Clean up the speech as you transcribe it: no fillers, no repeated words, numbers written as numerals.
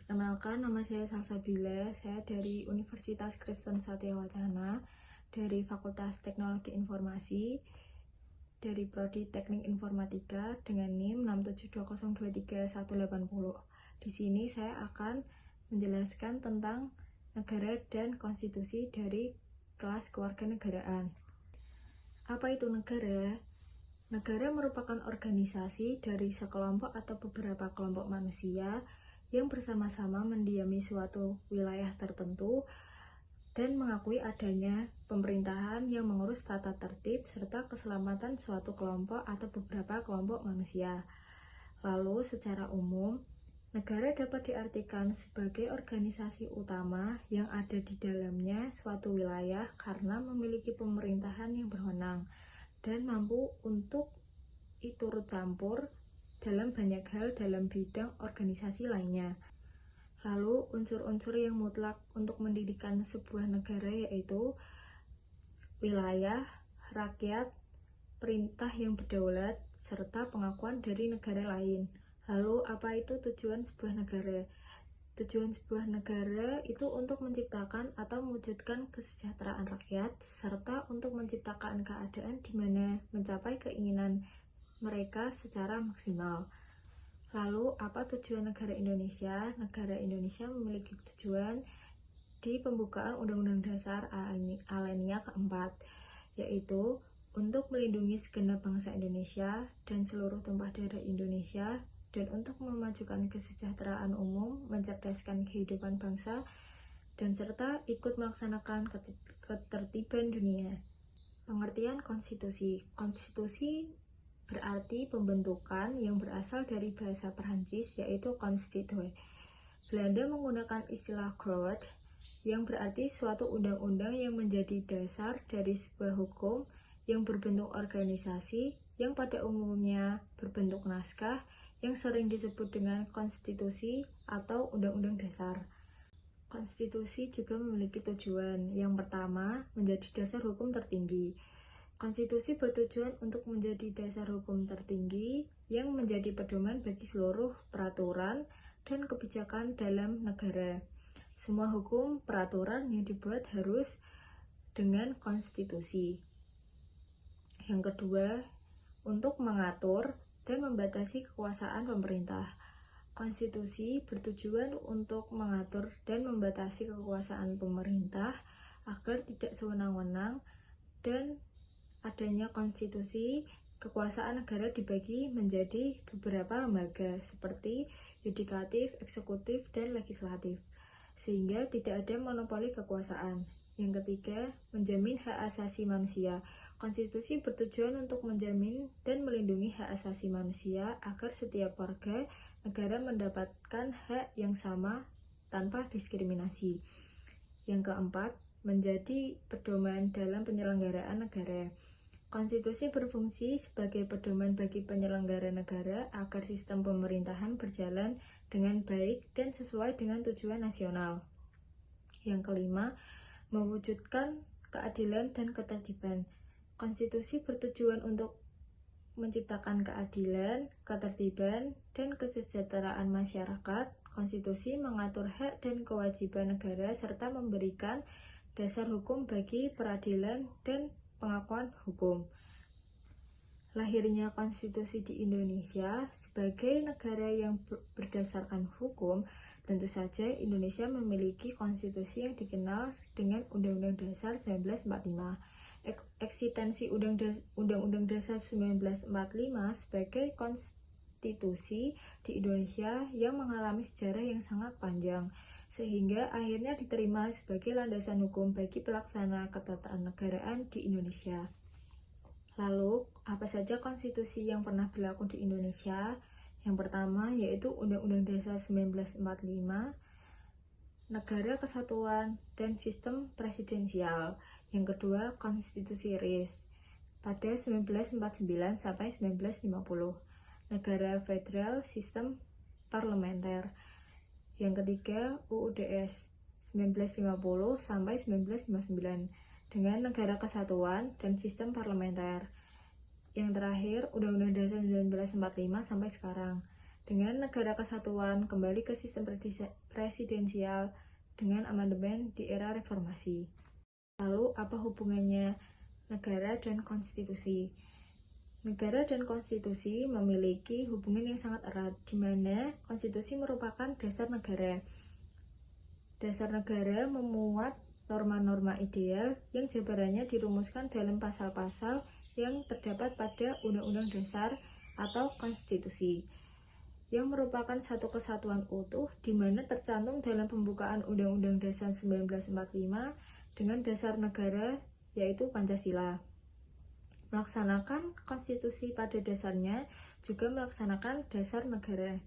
Perkenalkan, nama saya Salsabila. Saya dari Universitas Kristen Satya Wacana, dari Fakultas Teknologi Informasi, dari Prodi Teknik Informatika dengan NIM 672023180. Di sini saya akan menjelaskan tentang negara dan konstitusi dari kelas kewarganegaraan. Apa itu negara? Negara merupakan organisasi dari sekelompok atau beberapa kelompok manusia yang bersama-sama mendiami suatu wilayah tertentu dan mengakui adanya pemerintahan yang mengurus tata tertib serta keselamatan suatu kelompok atau beberapa kelompok manusia. Lalu, secara umum, negara dapat diartikan sebagai organisasi utama yang ada di dalamnya suatu wilayah karena memiliki pemerintahan yang berwenang dan mampu untuk turut campur dalam banyak hal dalam bidang organisasi lainnya. Lalu, unsur-unsur yang mutlak untuk mendirikan sebuah negara yaitu wilayah, rakyat, perintah yang berdaulat, serta pengakuan dari negara lain. Lalu, apa itu tujuan sebuah negara? Tujuan sebuah negara itu untuk menciptakan atau mewujudkan kesejahteraan rakyat, serta untuk menciptakan keadaan di mana mencapai keinginan mereka secara maksimal. Lalu, apa tujuan negara Indonesia? Negara Indonesia memiliki tujuan di pembukaan Undang-Undang Dasar Alinea keempat, yaitu untuk melindungi segenap bangsa Indonesia dan seluruh tumpah darah Indonesia, dan untuk memajukan kesejahteraan umum, mencerdaskan kehidupan bangsa, dan serta ikut melaksanakan ketertiban dunia. Pengertian konstitusi. Konstitusi berarti pembentukan yang berasal dari bahasa Perancis, yaitu constituer. Belanda menggunakan istilah grond yang berarti suatu undang-undang yang menjadi dasar dari sebuah hukum yang berbentuk organisasi yang pada umumnya berbentuk naskah yang sering disebut dengan konstitusi atau undang-undang dasar. Konstitusi juga memiliki tujuan. Yang pertama, menjadi dasar hukum tertinggi. Konstitusi bertujuan untuk menjadi dasar hukum tertinggi yang menjadi pedoman bagi seluruh peraturan dan kebijakan dalam negara. Semua hukum peraturan yang dibuat harus dengan konstitusi. Yang kedua, untuk mengatur dan membatasi kekuasaan pemerintah. Konstitusi bertujuan untuk mengatur dan membatasi kekuasaan pemerintah agar tidak sewenang-wenang, dan adanya konstitusi, kekuasaan negara dibagi menjadi beberapa lembaga seperti yudikatif, eksekutif, dan legislatif, sehingga tidak ada monopoli kekuasaan. Yang ketiga, menjamin hak asasi manusia. Konstitusi bertujuan untuk menjamin dan melindungi hak asasi manusia agar setiap warga negara mendapatkan hak yang sama tanpa diskriminasi. Yang keempat, menjadi pedoman dalam penyelenggaraan negara. Konstitusi berfungsi sebagai pedoman bagi penyelenggara negara agar sistem pemerintahan berjalan dengan baik dan sesuai dengan tujuan nasional. Yang kelima, mewujudkan keadilan dan ketertiban. Konstitusi bertujuan untuk menciptakan keadilan, ketertiban, dan kesejahteraan masyarakat. Konstitusi mengatur hak dan kewajiban negara serta memberikan dasar hukum bagi peradilan dan pengakuan hukum. Lahirnya konstitusi di Indonesia sebagai negara yang berdasarkan hukum. Tentu saja Indonesia memiliki konstitusi yang dikenal dengan Undang-Undang Dasar 1945. Eksistensi Undang-Undang Dasar 1945 sebagai konstitusi di Indonesia yang mengalami sejarah yang sangat panjang, sehingga akhirnya diterima sebagai landasan hukum bagi pelaksana ketatanegaraan di Indonesia. Lalu, apa saja konstitusi yang pernah berlaku di Indonesia? Yang pertama yaitu Undang-Undang Dasar 1945, Negara Kesatuan dan Sistem Presidensial. Yang kedua, Konstitusi RIS pada 1949 sampai 1950, Negara Federal Sistem Parlementer. Yang ketiga, UUDS 1950 sampai 1959 dengan Negara Kesatuan dan Sistem Parlementer. Yang terakhir, Undang-Undang Dasar 1945 sampai sekarang dengan negara kesatuan kembali ke sistem presidensial dengan amandemen di era reformasi. Lalu, apa hubungannya negara dan konstitusi? Negara dan konstitusi memiliki hubungan yang sangat erat, di mana konstitusi merupakan dasar negara. Dasar negara memuat norma-norma ideal yang jabarannya dirumuskan dalam pasal-pasal yang terdapat pada Undang-Undang Dasar atau Konstitusi, yang merupakan satu kesatuan utuh di mana tercantum dalam pembukaan Undang-Undang Dasar 1945 dengan dasar negara yaitu Pancasila. Melaksanakan konstitusi pada dasarnya juga melaksanakan dasar negara.